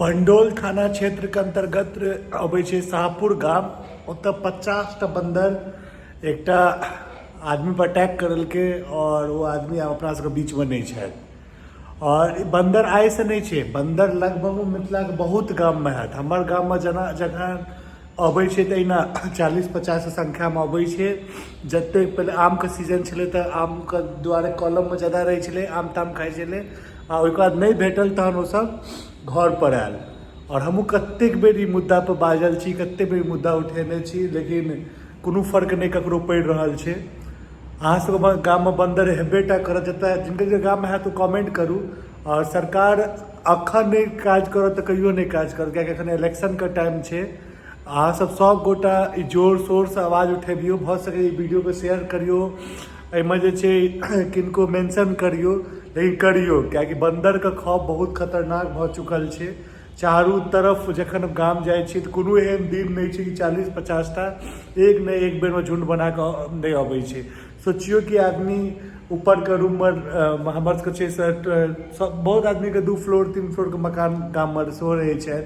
पंडोल थाना क्षेत्र के अंतर्गत अबै छै शाहपुर गाम। ओतऽ 50टा बंदर एकटा आदमी पर अटैक करलकै और वो आदमी आब अपना सबके बीच में नहीं छै। और ई बंदर आय से नहीं छै, बंदर लगभग मिथिला के बहुत गाम में हैत। हमर गाम में जना जखन अबै छै तऽ एना 40-50 के संख्या में अबै छै। जते पहले आम के सीजन छलै तऽ आम के दुआरे कॉलम में ज्यादा रहै छलै, आम ताम खाइ छलै आ ओहिके बाद नहीं भेटल तहन ओ सब घर पर आयल। और हमहूँ कतेक बेर ई मुद्दा पर बाजल छी, कतेक बेर मुद्दा उठेने छी, लेकिन कोनो फर्क नहीं ककरो पड़ि रहल छै। अहाँ सबके गाम में बंदर हेबेटा करत, जतऽ जिनके गाम में है तो कमेंट करू। और सरकार अखन नहीं काज करत तऽ कहियो नहीं काज करत, कियाकि एखन इलेक्शन के टाइम छै। अहाँ सब गोटा ई जोर शोर से आवाज उठेबियो, भऽ सके ई वीडियो को शेयर करियो, एहिमे जे छै किनको मेंशन करियो, लेकिन करियो कियाकि बंदर के खौफ बहुत खतरनाक भऽ चुकल छै। चारू तरफ जखन गाम जाइ छी तऽ कोनो एहन दिन नहीं छै कि 40-50 टा एक ने एक बेर में झुंड बना कऽ नहीं अबै छै। सोचियो कि आदमी ऊपर के रूम में हमर सबके छै बहुत आदमी के 2 फ्लोर 3 फ्लोर के मकान गाम में सेहो रहै छै।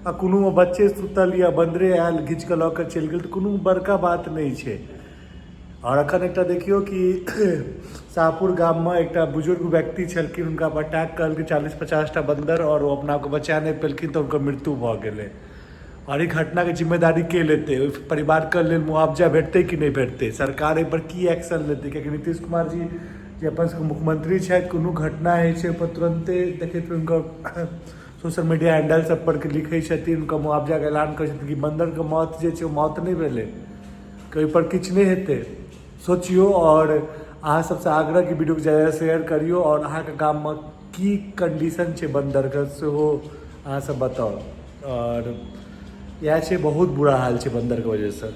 आ कोनो में बच्चे सुतल या बंदरे आयल घींच के लऽ के चलि गेल तऽ कोनो बड़का बात नहीं छै। और अखन एकटा देखियो कि शाहपुर गाम में एकटा बुजुर्ग व्यक्ति छलखिन, हुनका पर अटैक करलकै 40-50 टा बंदर और वो अपना को बचा नहीं पेलखिन तऽ हुनकर मृत्यु भऽ गेलै। और ई घटना के जिम्मेदारी के लेते, परिवार के लेल मुआवजा भेटतै कि नहीं भेटतै, सरकार एहि पर की एक्शन लेतै? कियाकि नीतीश कुमार जी जे अपन सबके मुख्यमंत्री छथि, कोनो घटना होइ छै पर तुरंते देखैत हुनकर सोशल मीडिया हैंडल सब पर लिखै छथिन, हुनका मुआवजा के ऐलान करै छथिन कि बंदर के मौत जे छै मौत नहीं भेलै, कहीं पर किछु नहीं हेतै। सोचियो और अहाँ सबसे आग्रह कि वीडियो को ज़्यादा शेयर करियो और अहाँ के गाम में की कंडीशन छै बंदर के सेहो अहाँ सब बताओ। और यह छै बहुत बुरा हाल छै बंदर के वजह से।